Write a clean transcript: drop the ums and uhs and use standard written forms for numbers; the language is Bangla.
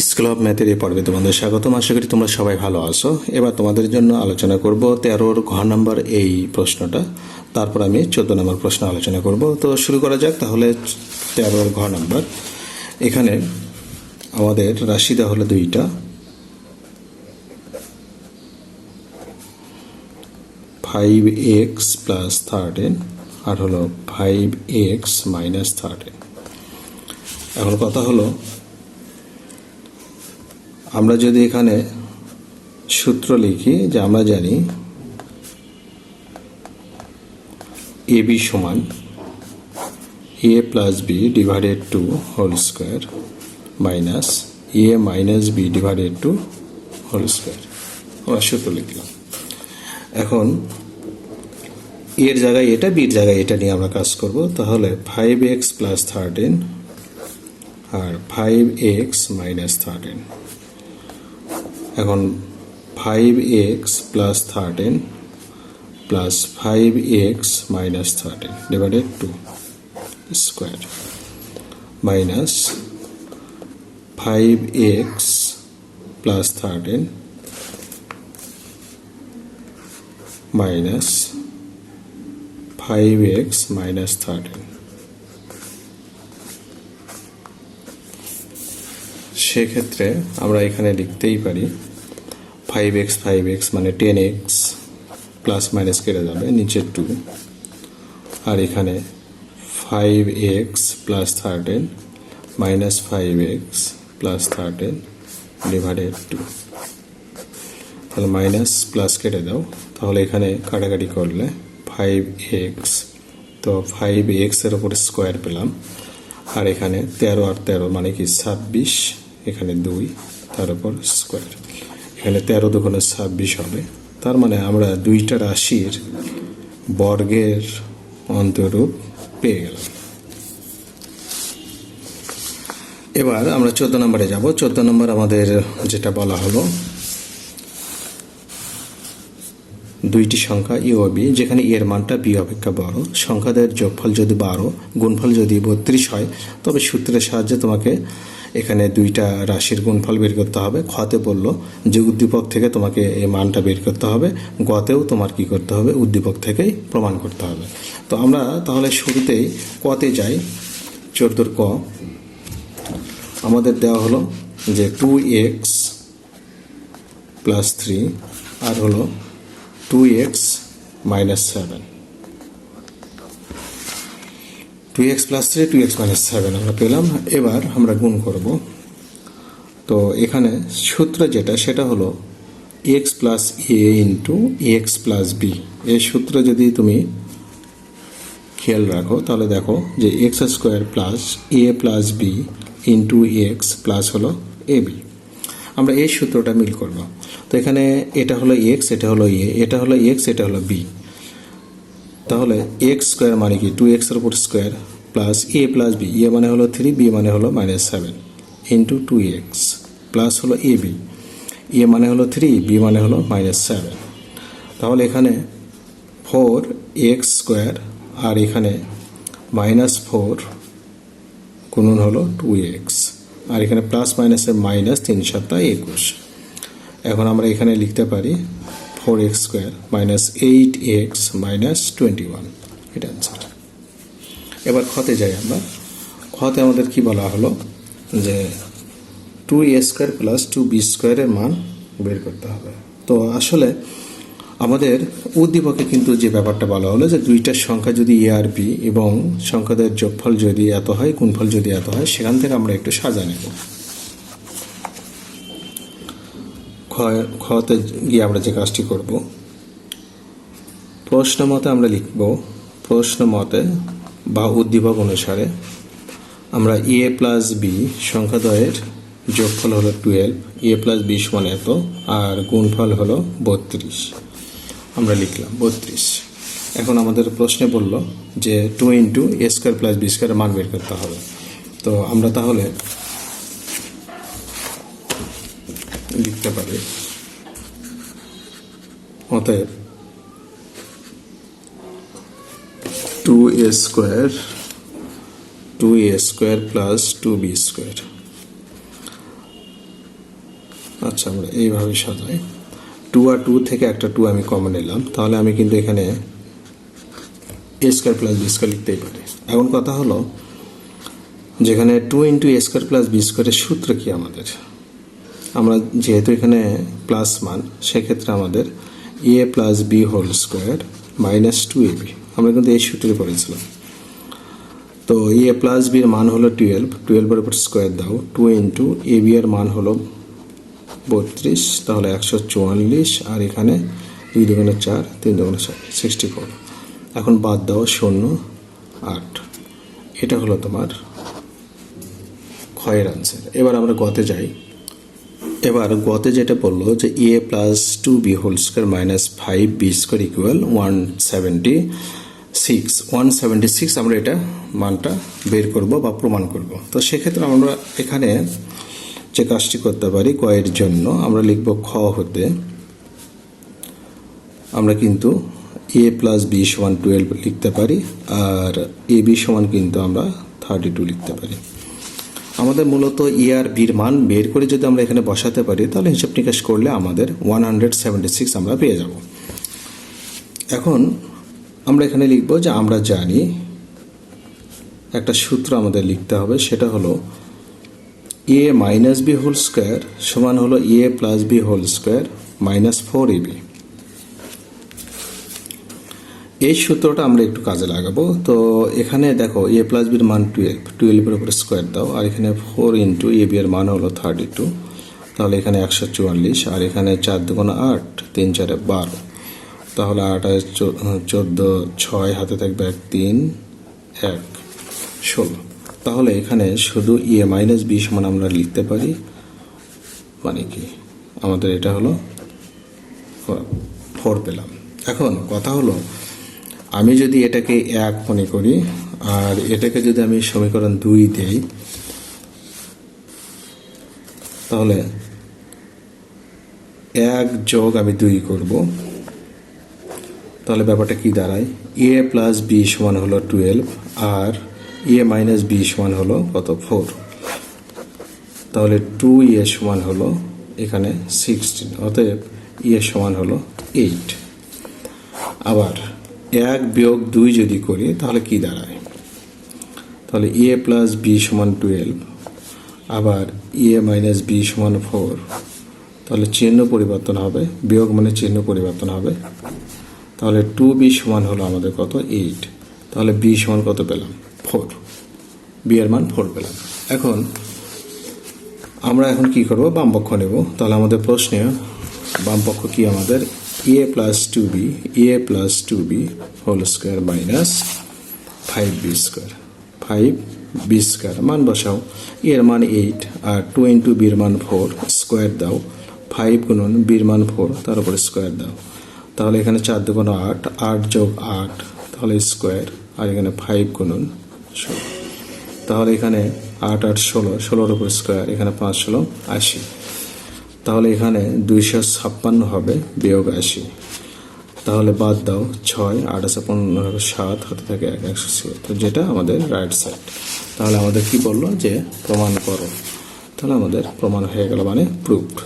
স্কুল অফ ম্যাথের এই পর্বে তোমাদের স্বাগতম। আশা করি তোমরা সবাই ভালো আছো। এবার তোমাদের জন্য আলোচনা করব 13-র ঘ নম্বর এই প্রশ্নটা, তারপর আমি 14 নম্বর প্রশ্ন আলোচনা করব। তো শুরু করা যাক তাহলে। 13-র ঘ নম্বর, এখানে আমাদের রাশিটা হলো দুইটা, 5x + 13 আর হলো 5x - 13। এখন কথা হলো, আমরা যদি এখানে সূত্র লিখি যে আমরা জানি ab সমান a + b / 2 whole square minus a - b / 2 whole square. আমরা সূত্র লিখলাম। এখন এর জায়গায় এটা, বির জায়গায় এটা নিয়ে আমরা কাজ করব। তাহলে 5x + 13 আর 5x - 13। এখন 5x + 13 plus 5x - 13 divided 2 square minus 5x + 13 minus 5x - 13। সেক্ষেত্রে আমরা এখানে লিখতেই পারি 5x মানে 10x, প্লাস মাইনাস কেটে যাবে, নিচে 2, আর এখানে 5x + 13 মাইনাস 5x + 13 ডিভাইডেড 2। তাহলে মাইনাস প্লাস কেটে দাও, তাহলে এখানে কাটাকাটি করলে 5x, তো 5x এর উপর স্কোয়ার পেলাম, আর এখানে 13 আর 13 মানে কি 26, এখানে 2 তার উপর স্কোয়ার, এখানে 13 × 2 = 26 হবে। তার মানে আমরা দুইটা রাশির বর্গের অন্তরূপ পেয়ে গেলাম। এবার আমরা 14 নম্বরে যাব। 14 নম্বর আমাদের যেটা বলা হলো, দুইটি সংখ্যা এ ও বি, যেখানে এর মানটা বি অপেক্ষা বড়, সংখ্যাদের যোগফল যদি 12, গুণফল যদি 32 হয়, তবে সূত্রের সাহায্যে তোমাকে এখানে দুইটা রাশির গুণফল বের করতে হবে। খতে বলল যে উদ্দীপক থেকে তোমাকে এই মানটা বের করতে হবে, গতেও তোমার কি করতে হবে, উদ্দীপক থেকেই প্রমাণ করতে হবে। তো আমরা তাহলে শুরুতেই কতে যাই। 14 ক আমাদের দেওয়া হলো যে 2x + 3 আর হলো 2x - 7, 2x + 3 2x - 7 আমরা পেলাম। এবার আমরা গুণ করব। তো এখানে সূত্র যেটা, সেটা হলো x + a × x + b। এই সূত্র যদি তুমি খেয়াল রাখো তাহলে দেখো যে x² + a + b × x plus হলো ab। আমরা এই সূত্রটা মিল করব। তো এখানে এটা হলো x, এটা হলো a, এটা হলো x, এটা হলো b। তাহলে x² মানে কি 2x এর উপর square plus a + b, a মানে হলো 3, b মানে হলো -7 × 2x প্লাস হলো ab, a মানে হলো 3, b মানে হলো -7। তাহলে এখানে 4x² আর এখানে -4 গুণন হলো 2x, আর এখানে প্লাস মাইনাসের মাইনাস, 3 × 7 = 21। এখন আমরা এখানে লিখতে পারি 4x² - 8x - 21, এটা অ্যান্সার। এবার খতে যাই আমরা। খতে আমাদের কি বলা হলো যে 2a² + 2b² এর মান বের করতে হবে। তো আসলে আমাদের উদ্দীপকে কিন্তু যে ব্যাপারটা বলা হলো যে দুইটা সংখ্যা যদি a আর b এবং সংখ্যাদের যোগফল যদি এত হয়, গুণফল যদি এত হয়, সেখান থেকে আমরা একটু সাজা নেব। খতে গিয়ে আমরা যে কাজটি করব, প্রশ্ন মতে আমরা লিখব, প্রশ্ন মতে বা উদ্দীপক অনুসারে আমরা a + b সংখ্যাদ্বয়ের যোগফল হলো 12, a + b সমান এত, আর গুণফল হলো 32, আমরা লিখলাম 32। এখন আমাদের প্রশ্নে বলল যে 2 × a² + b² এর মান বের করতে হবে। তো আমরা তাহলে লিখতে পারি অতএব 2a² + 2b²। আচ্ছা, আমরা এইভাবে সাজাই। 2 আর 2 থেকে একটা 2 আমি কমন নিলাম, তাহলে আমি কিন্তু এখানে এ স্কোয়ার প্লাস বি স্কোয়ার লিখতেই পারি। এখন কথা হলো, যেখানে 2 ইন্টু এ স্কোয়ার প্লাস বি স্কোয়ারের সূত্র কি আমাদের, আমরা যেহেতু এখানে প্লাস মান, সেক্ষেত্রে আমাদের a plus b whole square minus 2ab, আমরা কিন্তু এই সূত্রে করেছিলাম। তো এ প্লাস বির মান হলো 12 উপর স্কোয়ার দাও, 2 ইন্টু এ বি এর মান হলো 32, তাহলে 144, আর এখানে 2 দুগুণে 4, 3 দুগুণে 6, 64। এখন বাদ দাও 0, 8। এটা হলো তোমার ক্ষয়ের আনসার। এবার আমরা গতে যাই। এবার গতে যেটা বললো যে a plus 2b whole square minus 5b square equal 176। আমরা এটা মানটা বের করব বা প্রমাণ করব। তো সেক্ষেত্রে আমরা এখানে যে কাজটি করতে পারি, কয়ের জন্য আমরা লিখব খ হতে আমরা কিন্তু এ প্লাস বি সমান 12 লিখতে পারি, আর এ বি সমান কিন্তু আমরা 32 লিখতে পারি। আমাদের মূলত এ আর বির মান বের করে যদি আমরা এখানে বসাতে পারি, তাহলে হিসাব নিকাশ করলে আমাদের 176 আমরা পেয়ে যাব। এখন আমরা এখানে লিখব যে আমরা জানি একটা সূত্র আমাদের লিখতে হবে, সেটা হলো a minus b whole square সমান হলো a plus b whole square minus 4ab। এই সূত্রটা আমরা একটু কাজে লাগাবো। তো এখানে দেখো এ প্লাস বির মান 12 উপরে স্কোয়ার দাও, আর এখানে 4 ইন্টু এ বি এর মান হলো 32, তাহলে এখানে 144, আর এখানে 4 দুগুণে 8, 3 4 12, তাহলে 8 14, 6 হাতে থাকবে 1, 3, 1, 16। তাহলে এখানে শুধু এ মাইনাস বি সমান আমরা লিখতে পারি, মানে কি আমাদের এটা হলো 4 পেলাম। এখন কথা হলো, আমি যদি এটাকে 1 মনে করি আর এটাকে যদি আমি সমীকরণ 2 দেই, তাহলে 1 যোগ আমি 2 করব, তাহলে ব্যাপারটা কি দাঁড়ায়, এ প্লাস বি সমান হলো 12, আর এ মাইনাস বি সমান হলো কত, 4। তাহলে 2 সমান হলো এখানে 16, অতএব সমান হলো 8। আবার 1 বিয়োগ 2 যদি করি তাহলে কি দাঁড়ায়, তাহলে এ প্লাস বি সমান 12, আবার এ মাইনাস বি সমান 4, তাহলে চিহ্ন পরিবর্তন হবে, বিয়োগ মানে চিহ্ন পরিবর্তন হবে, তাহলে 2b সমান হলো আমাদের কত, 8। তাহলে b সমান কত পেলাম, 4। b এর মান 4 পেলাম। এখন আমরা কি করব, বাম পক্ষ নেব। তাহলে আমাদের প্রশ্নে বাম পক্ষ কি, আমাদের a plus 2b whole square minus 5b square, 5b square মান বসাও, এর মান 8, আর 2 ইন্টু বির মান 4 স্কোয়ার দাও, 5 গুণন বির মান 4 তার উপরে স্কোয়ার দাও, তাহলে এখানে 4 দুগুণ 8, 8 যোগ 8, তাহলে স্কোয়ার, আর এখানে 5 গুণন 16, তাহলে এখানে 8 8 16, 16-র উপর স্কোয়ার, এখানে 5 16 80, তাহলে এখানে 256 হবে বিয়োগ 80, তাহলে বাদ দাও 6, 8 15, 7 হাতে থাকে 176, যেটা আমাদের রাইট সাইড। তাহলে আমাদের কি বললো যে প্রমাণ করো, তাহলে আমাদের প্রমাণ হয়ে গেল, মানে প্রুভড।